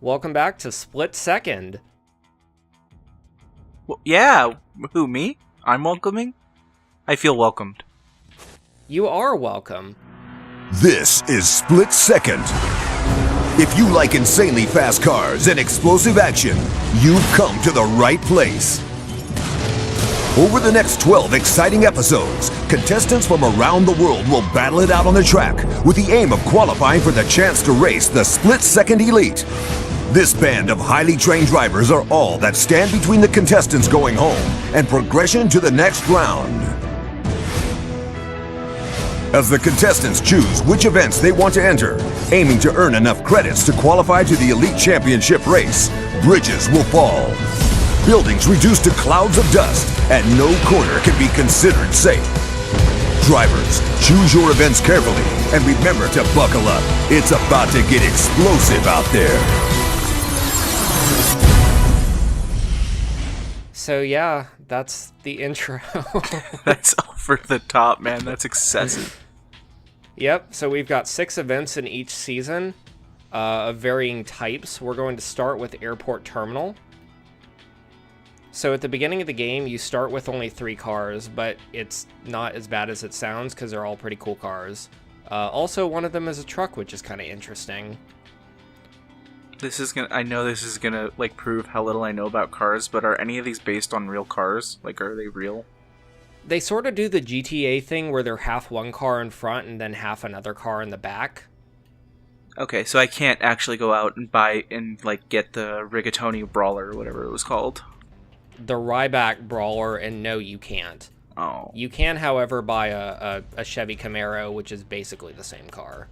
Welcome back to Split Second. Well, yeah, who, me? I'm welcoming? I feel welcomed. You are welcome. This is Split Second. If you like insanely fast cars and explosive action, you've come to the right place. Over the next 12 exciting episodes, contestants from around the world will battle it out on the track with the aim of qualifying for the chance to race the Split Second Elite. This band of highly trained drivers are all that stand between the contestants going home and progression to the next round. As the contestants choose which events they want to enter, aiming to earn enough credits to qualify to the Elite Championship race, bridges will fall. Buildings reduced to clouds of dust, and no corner can be considered safe. Drivers, choose your events carefully, and remember to buckle up. It's about to get explosive out there. So yeah, that's the intro. That's over the top, man. That's excessive. Yep, so we've got 6 events in each season of varying types. We're going to start with Airport Terminal. So at the beginning of the game, you start with only 3 cars, but it's not as bad as it sounds because they're all pretty cool cars. Also, one of them is a truck, which is kind of interesting. I know this is gonna, prove how little I know about cars, but are any of these based on real cars? Are they real? They sort of do the GTA thing where they're half one car in front and then half another car in the back. Okay, so I can't actually go out and buy and, get the Rigatoni Brawler or whatever it was called. The Ryback Brawler, and no, you can't. Oh. You can, however, buy a Chevy Camaro, which is basically the same car.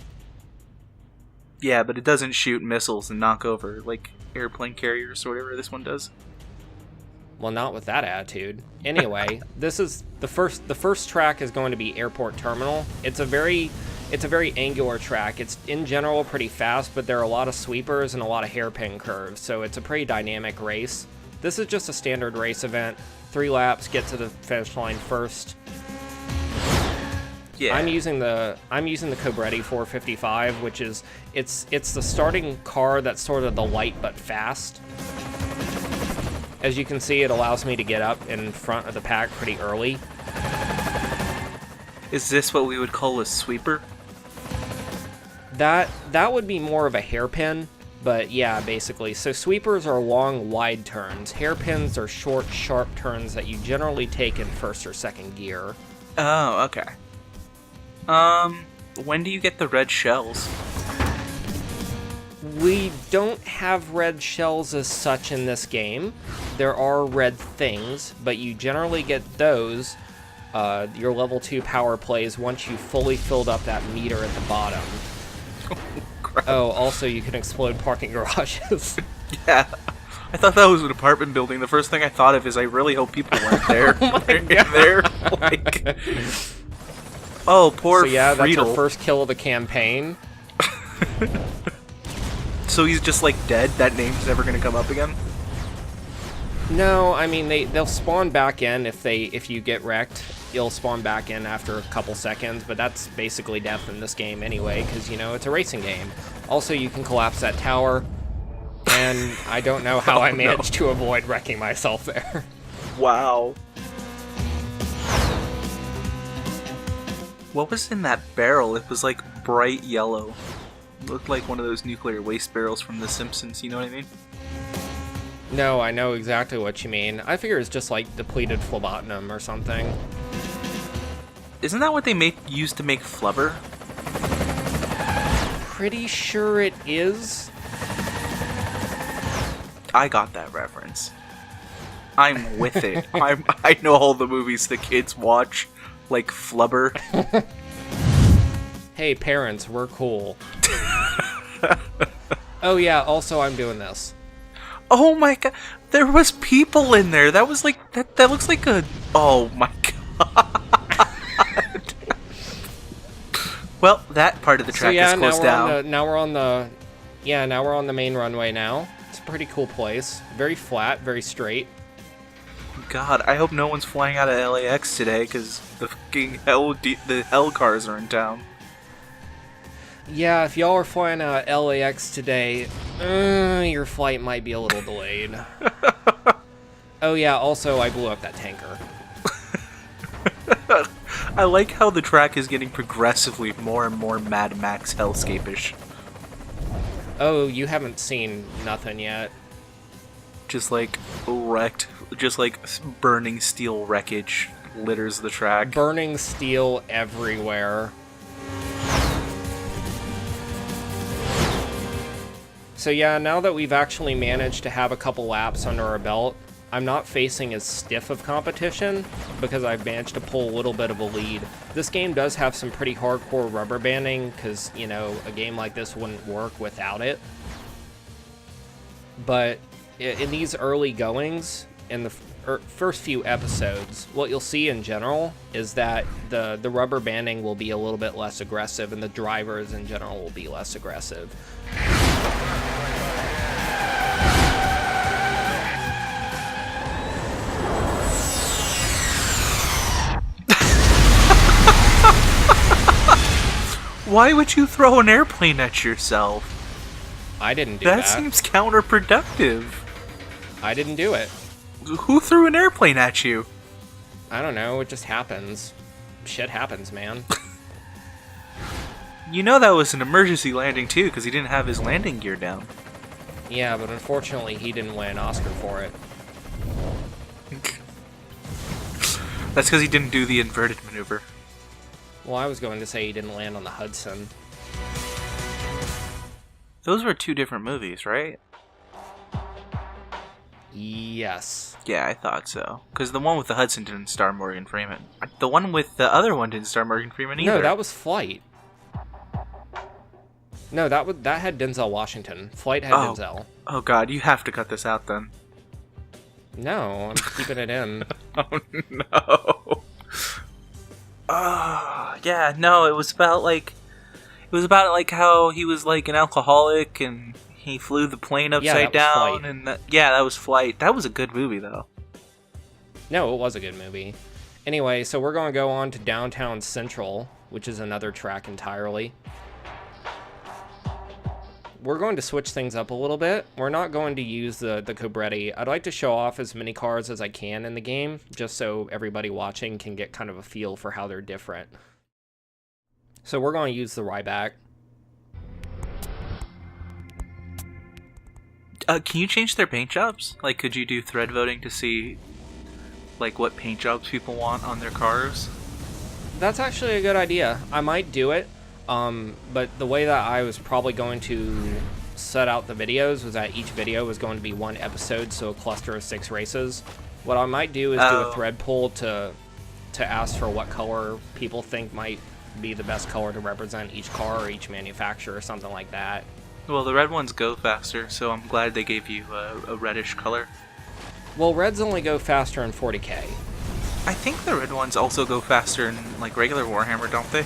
Yeah, but it doesn't shoot missiles and knock over, airplane carriers or whatever this one does. Well, not with that attitude. Anyway, this is the first track is going to be Airport Terminal. It's a very angular track. It's in general pretty fast, but there are a lot of sweepers and a lot of hairpin curves, so it's a pretty dynamic race. This is just a standard race event. 3 laps, get to the finish line first. Yeah. I'm using the COBRETTI 455, which is it's the starting car that's sort of the light but fast. As you can see, it allows me to get up in front of the pack pretty early. Is this what we would call a sweeper? That would be more of a hairpin, but yeah, basically. So sweepers are long, wide turns. Hairpins are short, sharp turns that you generally take in first or second gear. Oh, okay. When do you get the red shells? We don't have red shells as such in this game. There are red things, but you generally get those, your level 2 power plays, once you've fully filled up that meter at the bottom. Oh, also you can explode parking garages. Yeah. I thought that was an apartment building. The first thing I thought of is I really hope people weren't there. Oh my God. There, Oh, poor So yeah, that's Friedel. our first kill of the campaign. So he's just dead? That name's never gonna come up again? No, I mean they'll spawn back in if you get wrecked. You'll spawn back in after a couple seconds, but that's basically death in this game anyway, because it's a racing game. Also, you can collapse that tower, and I don't know how I managed to avoid wrecking myself there. Wow. What was in that barrel? It was bright yellow. It looked like one of those nuclear waste barrels from The Simpsons, you know what I mean? No, I know exactly what you mean. I figure it's just depleted phlebotinum or something. Isn't that what they used to make flubber? Pretty sure it is. I got that reference. I'm with it. I know all the movies the kids watch, like Flubber. Hey parents, we're cool. Oh yeah, also I'm doing this. Oh my god, there was people in there. That was that looks like a... Oh my god. Well, that part of the track is closed down. Now we're on the main runway now. It's a pretty cool place. Very flat, very straight. God, I hope no one's flying out of LAX today, because the fucking hell cars are in town. Yeah, if y'all are flying out LAX today, Your flight might be a little delayed. Oh yeah, also I blew up that tanker. I like how the track is getting progressively more and more Mad Max hellscape-ish. Oh, you haven't seen nothing yet. Just like wrecked, just like burning steel wreckage litters the track. Burning steel everywhere. So yeah, now that we've actually managed to have a couple laps under our belt, I'm not facing as stiff of competition because I've managed to pull a little bit of a lead. This game does have some pretty hardcore rubber banding because, you know, a game like this wouldn't work without it. But in these early goings, in the first few episodes, what you'll see in general is that the rubber banding will be a little bit less aggressive and the drivers in general will be less aggressive. Why would you throw an airplane at yourself? I didn't do that. That seems counterproductive. I didn't do it. Who threw an airplane at you? I don't know, it just happens. Shit happens, man. You know that was an emergency landing too, because he didn't have his landing gear down. Yeah, but unfortunately he didn't win an Oscar for it. That's because he didn't do the inverted maneuver. Well, I was going to say he didn't land on the Hudson. Those were two different movies, right? Yes. Yeah, I thought so. Because the one with the Hudson didn't star Morgan Freeman. The one with the other one didn't star Morgan Freeman either. No, that was Flight. No, that had Denzel Washington. Flight had Denzel. Oh god, you have to cut this out then. No, I'm keeping it in. Oh no. Yeah, no, it was about how he was like an alcoholic and he flew the plane upside down. Flight. And that was Flight. That was a good movie though. No, it was a good movie. Anyway, so we're going to go on to Downtown Central, which is another track entirely. We're going to switch things up a little bit. We're not going to use the Cobretti. I'd like to show off as many cars as I can in the game, just so everybody watching can get kind of a feel for how they're different. So we're going to use the Ryback. Can you change their paint jobs? Like, could you do thread voting to see, like, what paint jobs people want on their cars? That's actually a good idea. I might do it. But the way that I was probably going to set out the videos was that each video was going to be one episode, so a cluster of 6 races. What I might do is do a thread poll to ask for what color people think might be the best color to represent each car or each manufacturer or something like that. Well, the red ones go faster, so I'm glad they gave you a reddish color. Well, reds only go faster in 40K. I think the red ones also go faster in, like, regular Warhammer, don't they?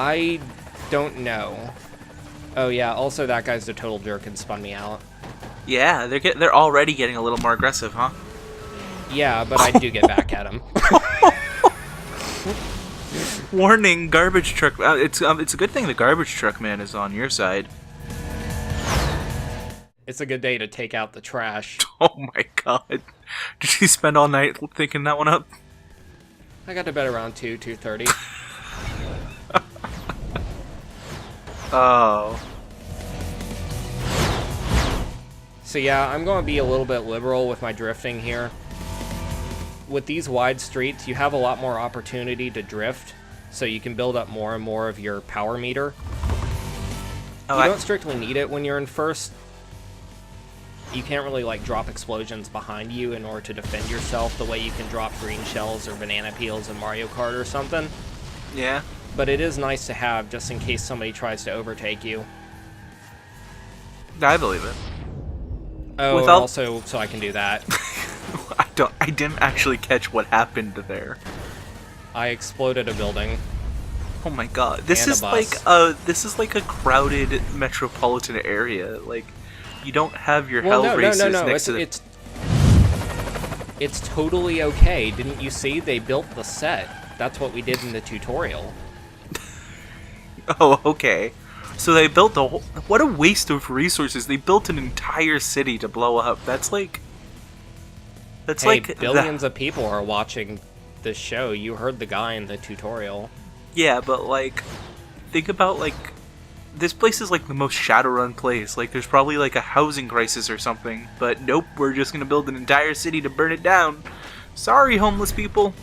I don't know. Oh yeah, also that guy's the total jerk and spun me out. Yeah, they're already getting a little more aggressive, huh? Yeah, but I do get back at him. Warning, garbage truck. It's a good thing the garbage truck man is on your side. It's a good day to take out the trash. Oh my god. Did you spend all night thinking that one up? I got to bed around 2:30. Oh. So yeah, I'm going to be a little bit liberal with my drifting here. With these wide streets, you have a lot more opportunity to drift, so you can build up more and more of your power meter. You don't strictly need it when you're in first. You can't really like drop explosions behind you in order to defend yourself the way you can drop green shells or banana peels in Mario Kart or something. Yeah. But it is nice to have just in case somebody tries to overtake you. I believe it. Oh, and also so I can do that. I didn't actually catch what happened there. I exploded a building. Oh my god. This is like a crowded metropolitan area. Like, you don't have your hell races next to the... It's totally okay. Didn't you see? They built the set. That's what we did in the tutorial. Oh, okay. So they built the whole... What a waste of resources. They built an entire city to blow up. That's like... That's hey, like... billions of people are watching this show. You heard the guy in the tutorial. Yeah, but like... Think about like... This place is like the most Shadowrun place. Like there's probably like a housing crisis or something. But nope, we're just gonna build an entire city to burn it down. Sorry, homeless people.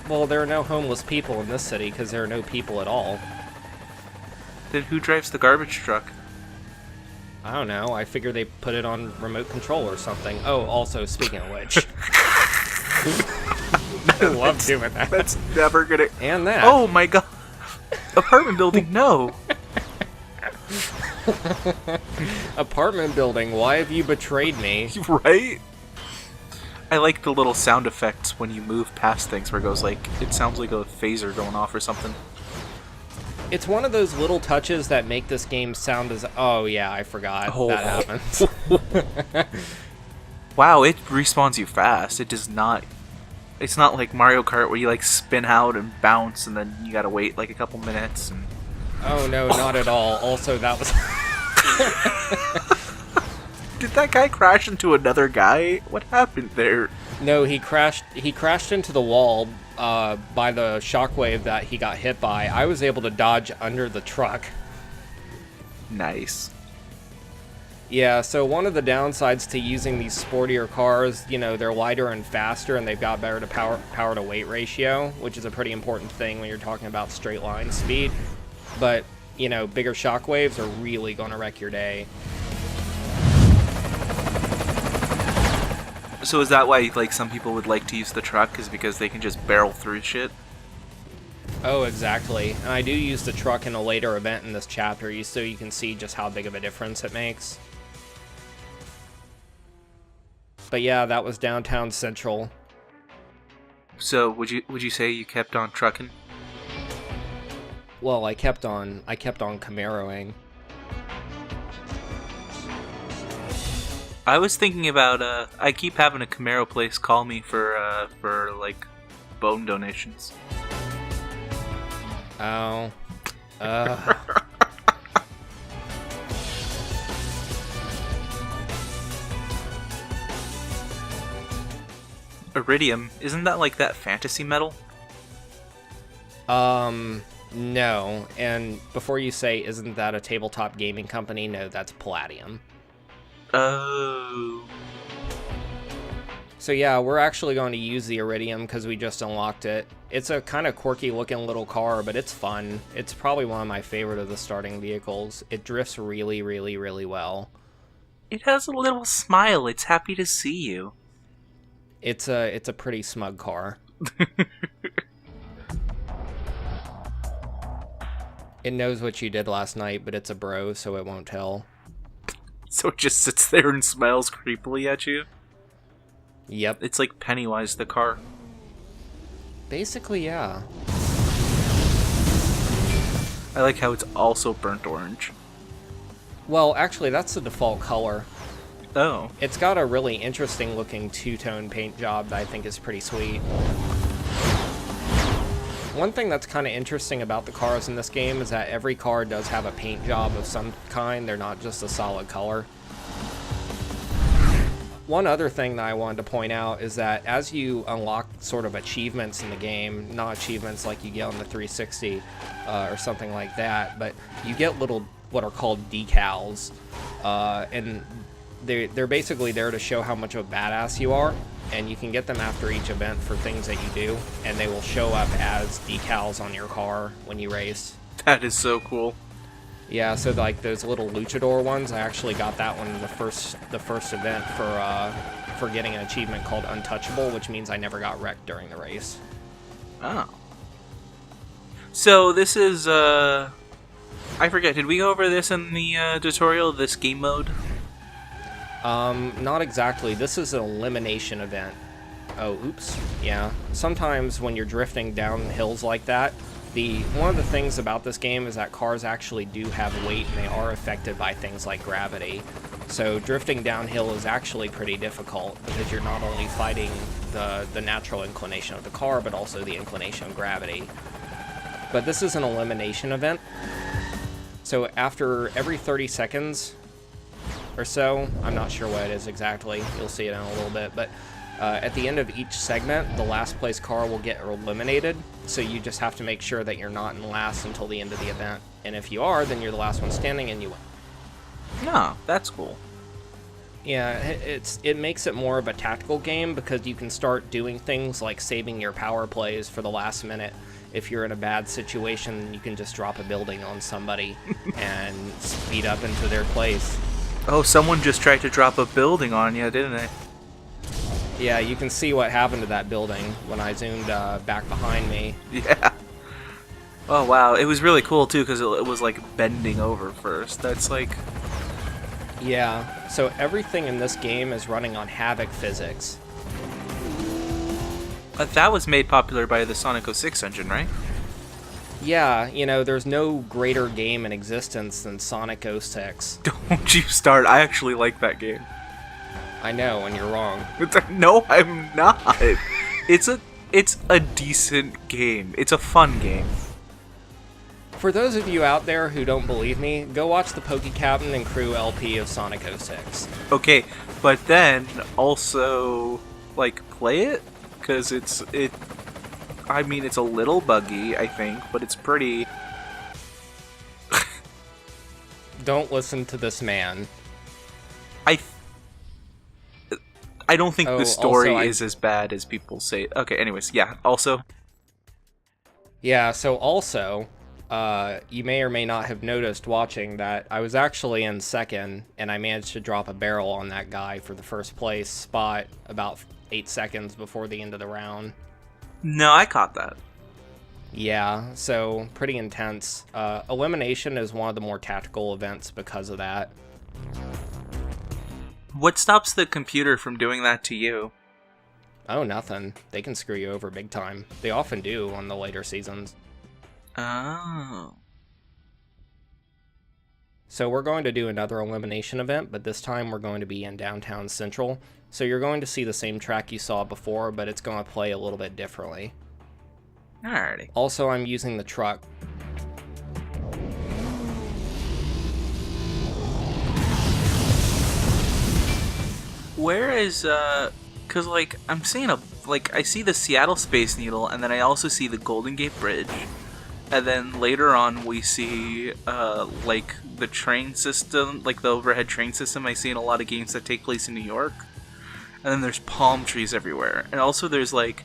Well, there are no homeless people in this city because there are no people at all. Then who drives the garbage truck? I don't know. I figure they put it on remote control or something. Oh, also, speaking of which. I love doing that. That's never gonna... And that. Oh my god. Apartment building, no. Apartment building, why have you betrayed me? Right? I like the little sound effects when you move past things where it goes like... It sounds like a phaser going off or something. It's one of those little touches that make this game sound as... Oh, yeah, I forgot. Oh. That happens. Wow, it respawns you fast. It does not... It's not like Mario Kart where you like spin out and bounce and then you gotta wait like a couple minutes. And... Oh, no, not at all. Also, that was... Did that guy crash into another guy? What happened there? No, he crashed into the wall by the shockwave that he got hit by. I was able to dodge under the truck. Nice. Yeah, so one of the downsides to using these sportier cars, you know, they're lighter and faster and they've got better to power to weight ratio, which is a pretty important thing when you're talking about straight line speed. But, you know, bigger shockwaves are really going to wreck your day. So is that why like some people would like to use the truck, is because they can just barrel through shit? Oh, exactly. And I do use the truck in a later event in this chapter, so you can see just how big of a difference it makes. But yeah, that was downtown Central. So would you say you kept on trucking? Well, I kept on Camaroing. I was thinking about I keep having a Camaro place call me for like bone donations. Oh. Iridium, isn't that like that fantasy metal? No. And before you say, isn't that a tabletop gaming company? No, that's Palladium. Oh. So yeah, we're actually going to use the Iridium because we just unlocked it. It's a kind of quirky looking little car, but it's fun. It's probably one of my favorite of the starting vehicles. It drifts really, really, really well. It has a little smile. It's happy to see you. It's a pretty smug car. It knows what you did last night, but it's a bro, so it won't tell. So it just sits there and smiles creepily at you? Yep. It's like Pennywise the car. Basically, yeah. I like how it's also burnt orange. Well, actually, that's the default color. Oh. It's got a really interesting looking two-tone paint job that I think is pretty sweet. One thing that's kind of interesting about the cars in this game is that every car does have a paint job of some kind. They're not just a solid color. One other thing that I wanted to point out is that as you unlock sort of achievements in the game, not achievements like you get on the 360 or something like that, but you get little what are called decals, and they're basically there to show how much of a badass you are, and you can get them after each event for things that you do, and they will show up as decals on your car when you race. That is so cool. Yeah, so like those little luchador ones, I actually got that one in the first event for getting an achievement called Untouchable, which means I never got wrecked during the race. Oh. So this is I forget, did we go over this in the tutorial, this game mode? Not exactly. This is an elimination event. Oh, oops. Yeah. Sometimes when you're drifting down hills like that, one of the things about this game is that cars actually do have weight and they are affected by things like gravity. So drifting downhill is actually pretty difficult because you're not only fighting the natural inclination of the car, but also the inclination of gravity. But this is an elimination event, So after every 30 seconds or so, I'm not sure what it is exactly, you'll see it in a little bit, but at the end of each segment, the last place car will get eliminated, so you just have to make sure that you're not in last until the end of the event. And if you are, then you're the last one standing and you win. No, that's cool. Yeah, it makes it more of a tactical game because you can start doing things like saving your power plays for the last minute. If you're in a bad situation, you can just drop a building on somebody and speed up into their place. Oh, someone just tried to drop a building on you, didn't they? Yeah, you can see what happened to that building when I zoomed back behind me. Yeah. Oh, wow. It was really cool, too, because it was, like, bending over first. That's, like... Yeah, so everything in this game is running on Havoc physics. That was made popular by the Sonic 06 engine, right? Yeah, you know, there's no greater game in existence than Sonic 06. Don't you start. I actually like that game. I know, and you're wrong. No, I'm not. It's a decent game. It's a fun game. For those of you out there who don't believe me, go watch the Poke Captain and Crew LP of Sonic 06. Okay, but then also, like, play it? Because I mean, it's a little buggy, I think, but it's pretty... Don't listen to this man. I don't think the story also, is as bad as people say. Okay, anyways, yeah, also... Yeah, so also, you may or may not have noticed watching that I was actually in second, and I managed to drop a barrel on that guy for the first place spot about 8 seconds before the end of the round. No, I caught that. Yeah, so pretty intense. Elimination is one of the more tactical events because of that. What stops the computer from doing that to you? Oh, nothing. They can screw you over big time. They often do on the later seasons. Oh. So we're going to do another elimination event, but this time we're going to be in Downtown Central. So you're going to see the same track you saw before, but it's going to play a little bit differently. Alrighty. Also, I'm using the truck. Where is, cause like, I'm seeing I see the Seattle Space Needle, and then I also see the Golden Gate Bridge. And then later on we see, like, the train system, like the overhead train system I see in a lot of games that take place in New York. And then there's palm trees everywhere. And also there's, like,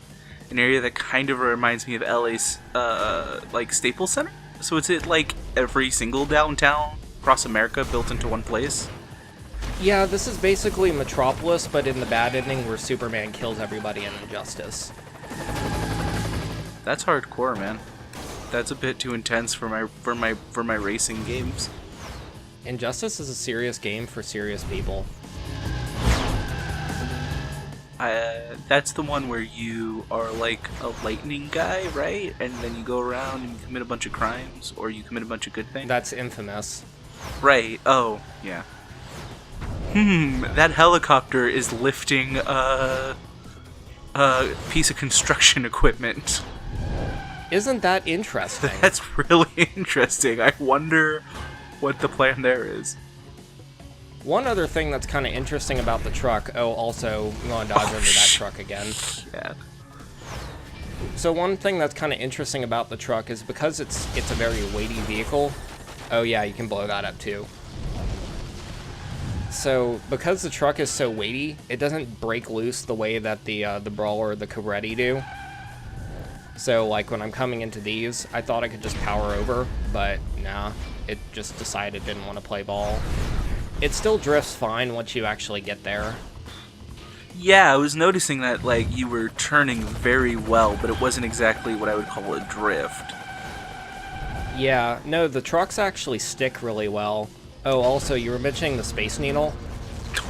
an area that kind of reminds me of LA's, like, Staples Center. So it's like every single downtown across America built into one place. Yeah, this is basically Metropolis, but in the bad ending where Superman kills everybody in Injustice. That's hardcore, man. That's a bit too intense for my racing games. Injustice is a serious game for serious people. That's the one where you are like a lightning guy, right? And then you go around and you commit a bunch of crimes, or you commit a bunch of good things. That's Infamous. Right. Oh, yeah. That helicopter is lifting a piece of construction equipment. Isn't that interesting? That's really interesting. I wonder what the plan there is. One other thing that's kind of interesting about the truck. Oh, also, you want to dodge under that truck again. Yeah. So one thing that's kind of interesting about the truck is because it's a very weighty vehicle. Oh yeah, you can blow that up too. So because the truck is so weighty, it doesn't break loose the way that the Brawler or the Cobretti do. So like when I'm coming into these, I thought I could just power over, but nah, it just decided it didn't want to play ball. It still drifts fine once you actually get there. Yeah, I was noticing that like you were turning very well, but it wasn't exactly what I would call a drift. Yeah, no, the trucks actually stick really well. Oh, also, you were mentioning the Space Needle?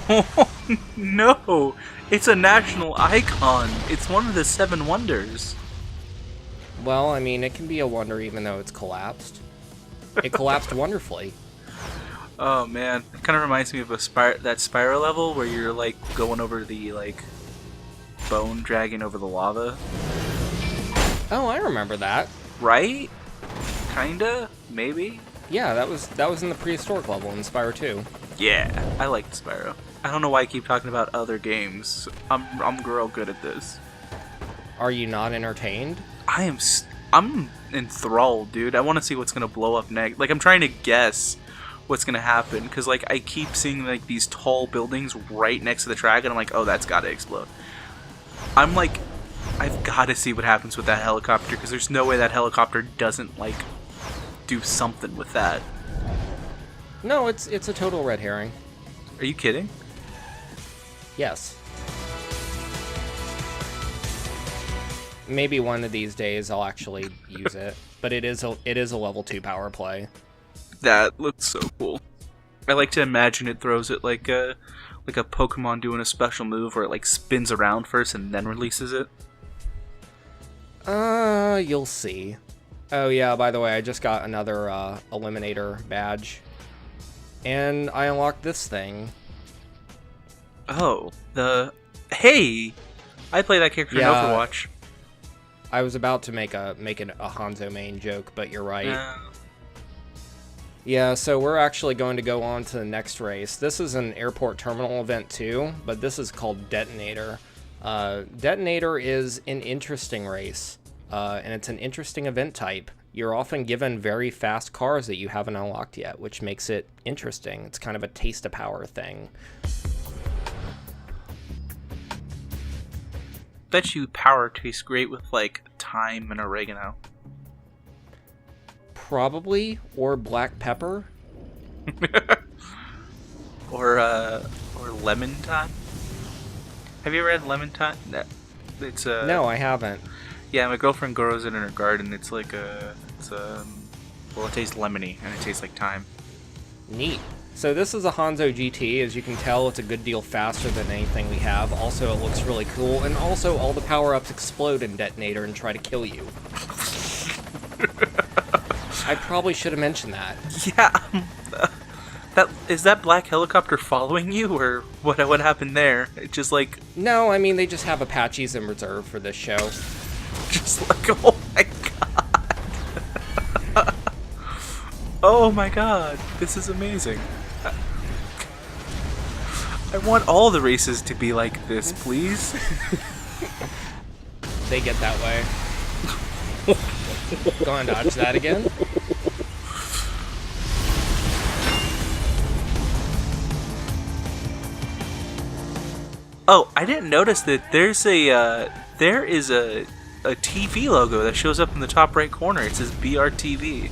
Oh, no! It's a national icon! It's one of the 7 wonders. Well, I mean, it can be a wonder even though it's collapsed. It collapsed wonderfully. Oh, man. It kind of reminds me of that Spyro level where you're, like, going over the, like, bone dragging over the lava. Oh, I remember that. Right? Kinda? Maybe? Yeah, that was in the prehistoric level in Spyro 2. Yeah, I liked Spyro. I don't know why I keep talking about other games. I'm real good at this. Are you not entertained? I'm enthralled, dude. I want to see what's gonna blow up next. Like, I'm trying to guess what's gonna happen because, like, I keep seeing like these tall buildings right next to the track, and I'm like, oh, that's gotta explode. I'm like, I've got to see what happens with that helicopter because there's no way that helicopter doesn't like do something with that. No, it's a total red herring. Are you kidding? Yes. Maybe one of these days I'll actually use it, but it is a level 2 power play. That looks so cool. I like to imagine it throws it like a Pokemon doing a special move where it like spins around first and then releases it. You'll see. Oh yeah, by the way, I just got another Eliminator badge. And I unlocked this thing. Oh, hey! I play that character in Overwatch. I was about to make a Hanzo main joke, but you're right. Yeah, so we're actually going to go on to the next race. This is an airport terminal event too, but this is called Detonator. Detonator is an interesting race, and it's an interesting event type. You're often given very fast cars that you haven't unlocked yet, which makes it interesting. It's kind of a taste of power thing. Bet you power tastes great with like thyme and oregano. Probably, or black pepper. or lemon thyme. Have you ever had lemon thyme? No, it's No, I haven't. Yeah, my girlfriend grows it in her garden. It's like it tastes lemony and it tastes like thyme. Neat. So this is a Hanzo GT. As you can tell, it's a good deal faster than anything we have. Also, it looks really cool, and also all the power-ups explode in Detonator and try to kill you. I probably should have mentioned that. Yeah. Is that black helicopter following you, or what happened there? It just like... No, I mean, they just have Apaches in reserve for this show. Just like, oh my god. Oh my god, this is amazing. I want all the races to be like this, please. They get that way. Go on, dodge that again. Oh, I didn't notice that there is a TV logo that shows up in the top right corner. It says BRTV.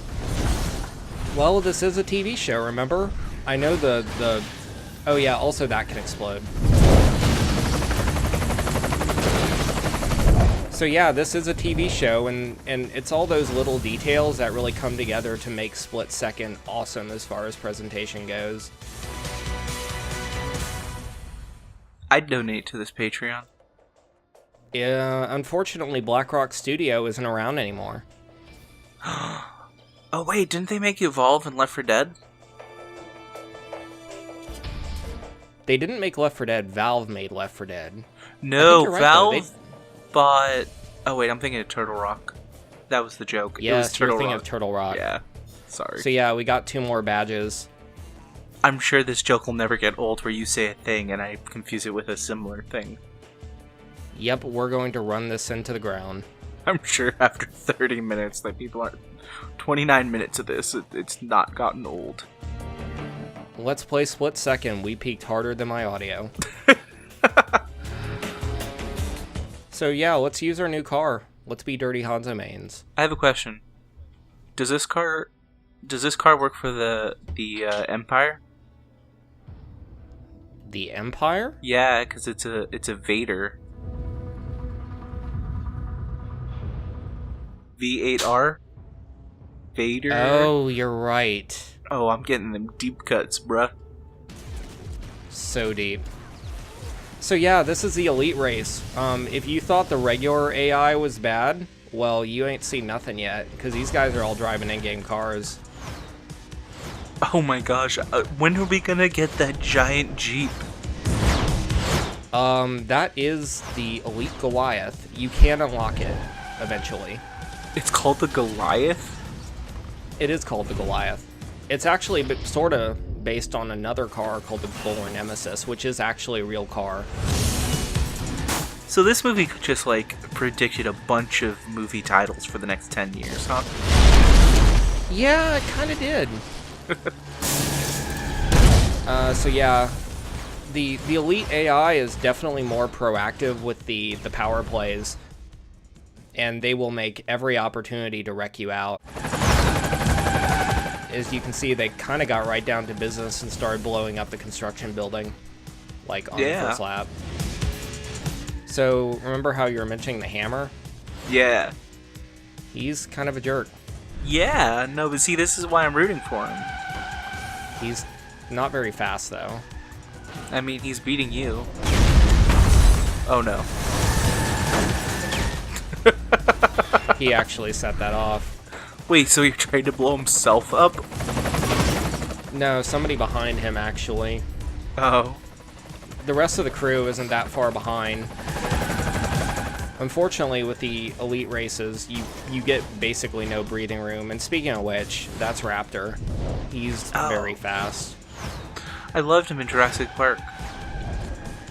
Well, this is a TV show, remember? I know the... Oh yeah, also that can explode. So yeah, this is a TV show, and it's all those little details that really come together to make Split Second awesome as far as presentation goes. I'd donate to this Patreon. Yeah, unfortunately, BlackRock Studio isn't around anymore. Oh wait, didn't they make Evolve and Left 4 Dead? They didn't make Left 4 Dead, Valve made Left 4 Dead. No, right, Valve bought... Oh wait, I'm thinking of Turtle Rock. That was the joke. Yeah, it was you're thinking of Turtle Rock. Yeah, sorry. So yeah, we got 2 more badges. I'm sure this joke will never get old where you say a thing and I confuse it with a similar thing. Yep, we're going to run this into the ground. I'm sure after 30 minutes that people aren't... 29 minutes of this, it's not gotten old. Let's play Split Second. We peaked harder than my audio. So yeah, let's use our new car. Let's be Dirty Hanzo mains. I have a question. Does this car work for the Empire? The Empire? Yeah, because it's a Vader. V8R? Vader? Oh, you're right. Oh, I'm getting them deep cuts, bruh. So deep. So yeah, this is the Elite race. If you thought the regular AI was bad, well, you ain't seen nothing yet, because these guys are all driving in-game cars. Oh my gosh, when are we gonna get that giant Jeep? That is the Elite Goliath. You can unlock it, eventually. It's called the Goliath? It is called the Goliath. It's actually sort of based on another car called the Bowler Nemesis, which is actually a real car. So this movie just, like, predicted a bunch of movie titles for the next 10 years, huh? Yeah, it kind of did. So yeah, the Elite AI is definitely more proactive with the power plays, and they will make every opportunity to wreck you out. As you can see, they kind of got right down to business and started blowing up the construction building, like on the first lap. So remember how you were mentioning the hammer? Yeah. He's kind of a jerk. Yeah, no, but see, this is why I'm rooting for him. He's not very fast, though. I mean, he's beating you. Oh, no. He actually set that off. Wait, so he tried to blow himself up? No, somebody behind him, actually. Oh. The rest of the crew isn't that far behind. Unfortunately, with the elite races, you get basically no breathing room. And speaking of which, that's Raptor. He's very fast. I loved him in Jurassic Park.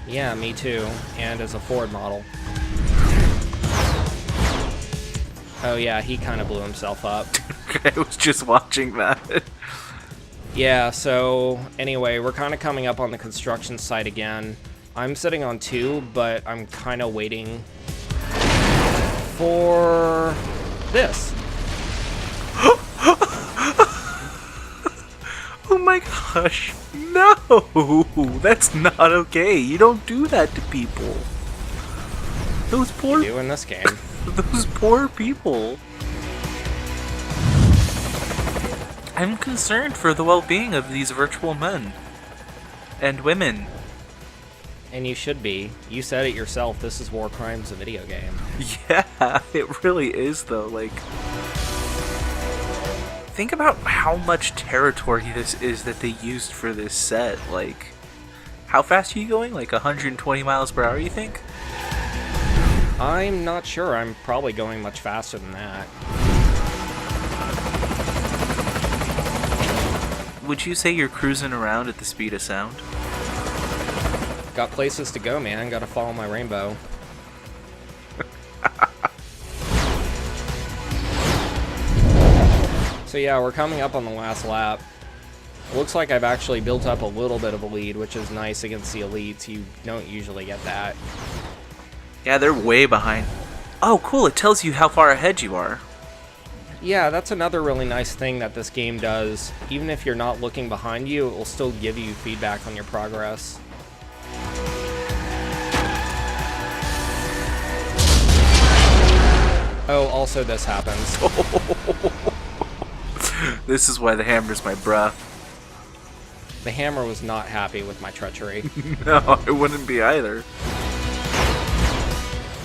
Yeah, me too. And as a Ford model. Oh yeah, he kind of blew himself up. I was just watching that. Yeah, so anyway, we're kind of coming up on the construction site again. I'm sitting on 2, but I'm kind of waiting for this. Oh my gosh. No! That's not okay. You don't do that to people. Those poor... You do in this game. Those poor people. I'm concerned for the well-being of these virtual men. And women. And you should be. You said it yourself, this is War Crimes, a video game. Yeah, it really is though, like... Think about how much territory this is that they used for this set, like... How fast are you going? Like 120 miles per hour, you think? I'm not sure, I'm probably going much faster than that. Would you say you're cruising around at the speed of sound? Got places to go, man. Gotta follow my rainbow. So yeah, we're coming up on the last lap. It looks like I've actually built up a little bit of a lead, which is nice against the elites. You don't usually get that. Yeah, they're way behind. Oh, cool. It tells you how far ahead you are. Yeah, that's another really nice thing that this game does. Even if you're not looking behind you, it will still give you feedback on your progress. Oh, also this happens. This is why the hammer's my bruh. The hammer was not happy with my treachery. No, it wouldn't be either.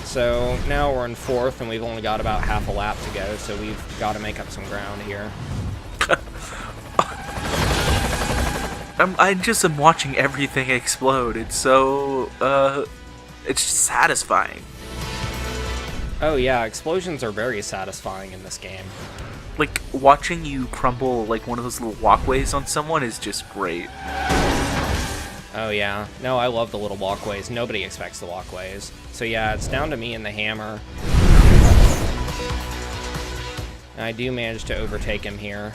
So now we're in 4th and we've only got about half a lap to go, so we've got to make up some ground here. I just am watching everything explode. It's so, it's just satisfying. Oh yeah, explosions are very satisfying in this game. Like, watching you crumble like one of those little walkways on someone is just great. Oh yeah, no, I love the little walkways. Nobody expects the walkways. So yeah, it's down to me and the hammer. And I do manage to overtake him here.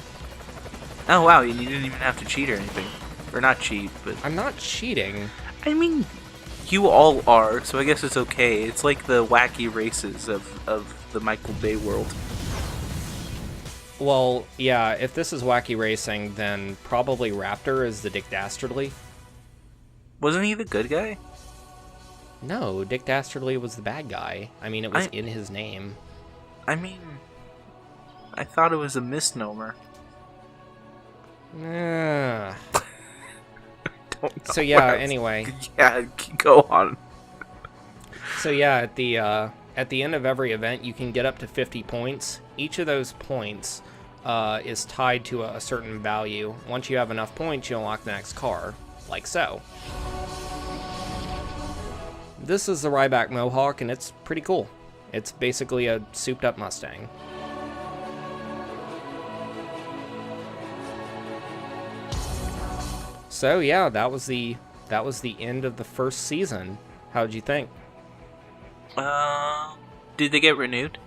Oh wow, you didn't even have to cheat or anything. Or not cheat, but... I'm not cheating. I mean, you all are, so I guess it's okay. It's like the wacky races of the Michael Bay world. Well, yeah, if this is wacky racing, then probably Raptor is the Dick Dastardly. Wasn't he the good guy? No, Dick Dastardly was the bad guy. I mean, it was in his name. I mean, I thought it was a misnomer. So yeah, anyway. Yeah, go on. So yeah, at the end of every event, you can get up to 50 points. Each of those points is tied to a certain value. Once you have enough points, you unlock the next car, like so. This is the Ryback Mohawk, and it's pretty cool. It's basically a souped-up Mustang. So yeah, that was the end of the first season. How did you think? Did they get renewed?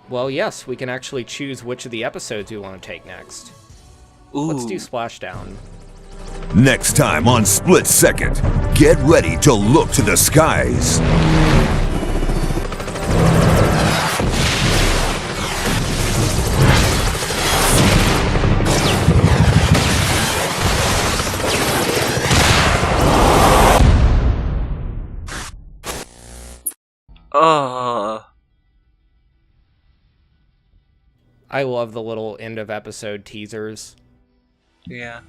Well, yes, we can actually choose which of the episodes we want to take next. Ooh. Let's do Splashdown. Next time on Split Second, get ready to look to the skies. I love the little end of episode teasers. Yeah.